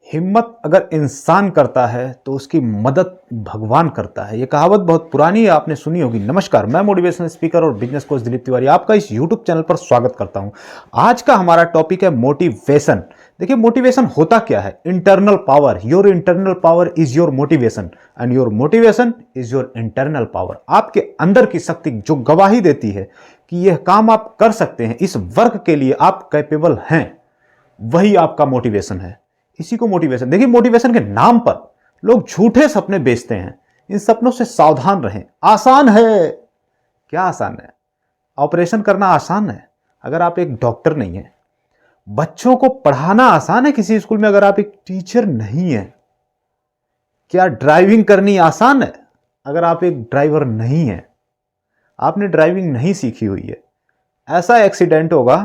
हिम्मत अगर इंसान करता है तो उसकी मदद भगवान करता है। ये कहावत बहुत पुरानी है, आपने सुनी होगी। नमस्कार, मैं मोटिवेशनल स्पीकर और बिजनेस कोच दिलीप तिवारी आपका इस यूट्यूब चैनल पर स्वागत करता हूं। आज का हमारा टॉपिक है मोटिवेशन। देखिए, मोटिवेशन होता क्या है? Internal power. Your internal power is your motivation and your motivation is your internal power. आपके अंदर की शक्ति जो गवाही देती है कि यह काम आप कर सकते हैं, इस वर्क के लिए आप कैपेबल हैं, वही आपका मोटिवेशन है। इसी को मोटिवेशन। देखिए, मोटिवेशन के नाम पर लोग झूठे सपने बेचते हैं। इन सपनों से सावधान रहें। आसान है। क्या आसान है? ऑपरेशन करना आसान है अगर आप एक डॉक्टर नहीं है। बच्चों को पढ़ाना आसान है किसी स्कूल में अगर आप एक टीचर नहीं है। क्या ड्राइविंग करनी आसान है अगर आप एक ड्राइवर नहीं है? आपने ड्राइविंग नहीं सीखी हुई है, ऐसा एक्सीडेंट होगा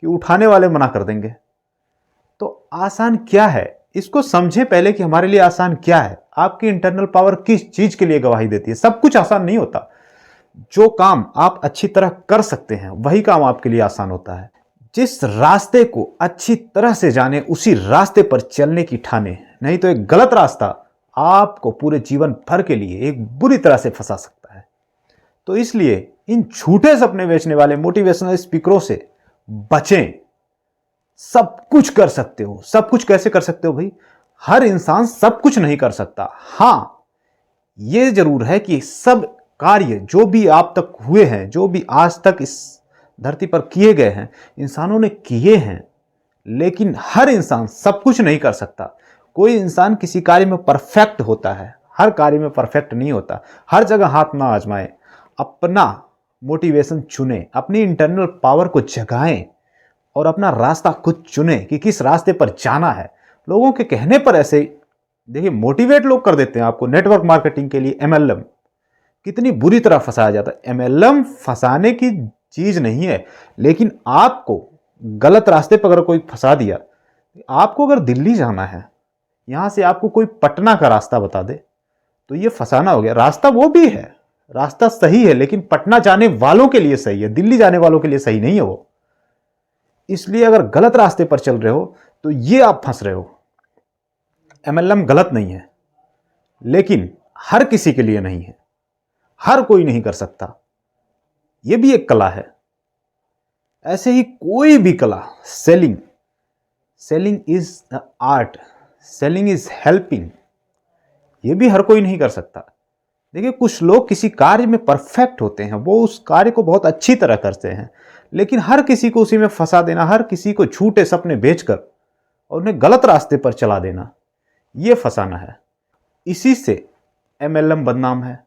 कि उठाने वाले मना कर देंगे। तो आसान क्या है, इसको समझें पहले कि हमारे लिए आसान क्या है। आपकी इंटरनल पावर किस चीज के लिए गवाही देती है। सब कुछ आसान नहीं होता। जो काम आप अच्छी तरह कर सकते हैं वही काम आपके लिए आसान होता है। जिस रास्ते को अच्छी तरह से जाने उसी रास्ते पर चलने की ठाने, नहीं तो एक गलत रास्ता आपको पूरे जीवन भर के लिए एक बुरी तरह से फंसा सकता है। तो इसलिए इन झूठे सपने बेचने वाले मोटिवेशनल स्पीकरों से बचें। सब कुछ कर सकते हो। सब कुछ कैसे कर सकते हो भाई? हर इंसान सब कुछ नहीं कर सकता। हां, यह जरूर है कि सब कार्य जो भी आप तक हुए हैं, जो भी आज तक इस धरती पर किए गए हैं, इंसानों ने किए हैं। लेकिन हर इंसान सब कुछ नहीं कर सकता। कोई इंसान किसी कार्य में परफेक्ट होता है, हर कार्य में परफेक्ट नहीं होता। हर जगह हाथ ना आजमाएं। अपना मोटिवेशन चुने, अपनी इंटरनल पावर को जगाएं और अपना रास्ता खुद चुने कि किस रास्ते पर जाना है। लोगों के कहने पर ऐसे देखिए मोटिवेट लोग कर देते हैं आपको। नेटवर्क मार्केटिंग के लिए एमएलएम कितनी बुरी तरह फंसाया जाता है। एमएलएम फंसाने की चीज नहीं है, लेकिन आपको गलत रास्ते पर अगर कोई फंसा दिया, आपको अगर दिल्ली जाना है, यहां से आपको कोई पटना का रास्ता बता दे तो ये फंसाना हो गया। रास्ता वो भी है, रास्ता सही है, लेकिन पटना जाने वालों के लिए सही है, दिल्ली जाने वालों के लिए सही नहीं है वो। इसलिए अगर गलत रास्ते पर चल रहे हो तो ये आप फंस रहे हो। एमएलएम गलत नहीं है, लेकिन हर किसी के लिए नहीं है। हर कोई नहीं कर सकता। यह भी एक कला है। ऐसे ही कोई भी कला, selling, selling is art, selling is helping, यह भी हर कोई नहीं कर सकता। देखिए, कुछ लोग किसी कार्य में परफेक्ट होते हैं, वो उस कार्य को बहुत अच्छी तरह करते हैं, लेकिन हर किसी को उसी में फंसा देना, हर किसी को झूठे सपने बेचकर और उन्हें गलत रास्ते पर चला देना, यह फंसाना है। इसी से एमएलएम बदनाम है।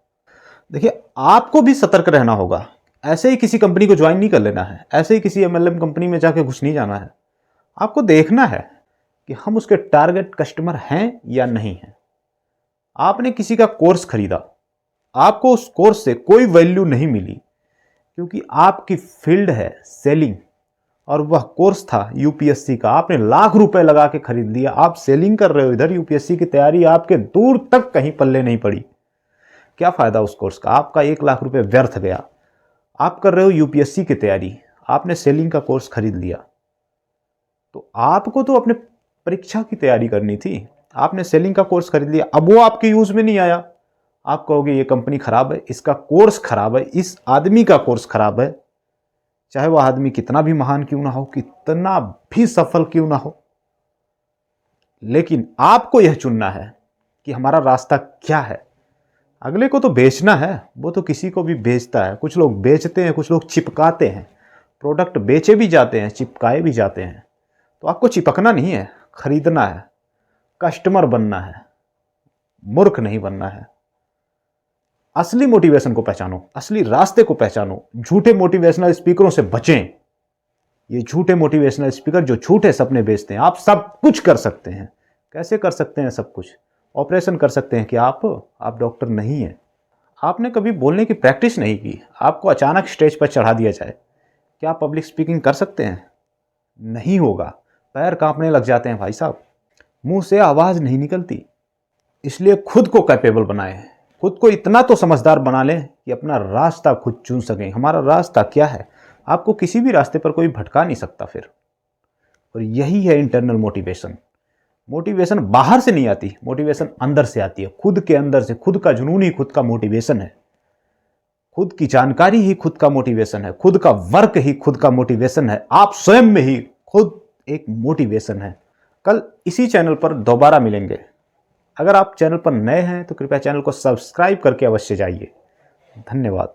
देखिए, आपको भी सतर्क रहना होगा। ऐसे ही किसी कंपनी को ज्वाइन नहीं कर लेना है, ऐसे ही किसी एमएलएम कंपनी में जाके घुस नहीं जाना है। आपको देखना है कि हम उसके टारगेट कस्टमर हैं या नहीं हैं। आपने किसी का कोर्स खरीदा, आपको उस कोर्स से कोई वैल्यू नहीं मिली क्योंकि आपकी फील्ड है सेलिंग और वह कोर्स था यूपीएससी का। आपने लाख रुपए लगा के खरीद लिया, आप सेलिंग कर रहे हो, इधर यूपीएससी की तैयारी आपके दूर तक कहीं पल्ले नहीं पड़ी। क्या फायदा उस कोर्स का? आपका 1 लाख रुपए व्यर्थ गया। आप कर रहे हो यूपीएससी की तैयारी, आपने सेलिंग का कोर्स खरीद लिया। तो आपको तो अपने परीक्षा की तैयारी करनी थी, आपने सेलिंग का कोर्स खरीद लिया। अब वो आपके यूज में नहीं आया, आप कहोगे ये कंपनी खराब है, इसका कोर्स खराब है, इस आदमी का कोर्स खराब है। चाहे वह आदमी कितना भी महान क्यों ना हो, कितना भी सफल क्यों ना हो, लेकिन आपको यह चुनना है कि हमारा रास्ता क्या है। अगले को तो बेचना है, वो तो किसी को भी बेचता है। कुछ लोग बेचते हैं, कुछ लोग चिपकाते हैं। प्रोडक्ट बेचे भी जाते हैं, चिपकाए भी जाते हैं। तो आपको चिपकना नहीं है, खरीदना है, कस्टमर बनना है, मूर्ख नहीं बनना है। असली मोटिवेशन को पहचानो, असली रास्ते को पहचानो। झूठे मोटिवेशनल स्पीकरों से बचें। ये झूठे मोटिवेशनल स्पीकर जो झूठे सपने बेचते हैं। आप सब कुछ कर सकते हैं। कैसे कर सकते हैं सब कुछ? ऑपरेशन कर सकते हैं कि आप डॉक्टर नहीं हैं। आपने कभी बोलने की प्रैक्टिस नहीं की, आपको अचानक स्टेज पर चढ़ा दिया जाए, क्या आप पब्लिक स्पीकिंग कर सकते हैं? नहीं होगा। पैर कांपने लग जाते हैं भाई साहब, मुंह से आवाज नहीं निकलती। इसलिए खुद को कैपेबल बनाएं, खुद को इतना तो समझदार बना लें कि अपना रास्ता खुद चुन सकें। हमारा रास्ता क्या है? आपको किसी भी रास्ते पर कोई भटका नहीं सकता फिर। और यही है इंटरनल मोटिवेशन। मोटिवेशन बाहर से नहीं आती, मोटिवेशन अंदर से आती है, खुद के अंदर से। खुद का जुनून ही खुद का मोटिवेशन है, खुद की जानकारी ही खुद का मोटिवेशन है, खुद का वर्क ही खुद का मोटिवेशन है। आप स्वयं में ही खुद एक मोटिवेशन है। कल इसी चैनल पर दोबारा मिलेंगे। अगर आप चैनल पर नए हैं तो कृपया चैनल को सब्सक्राइब करके अवश्य जाइए। धन्यवाद।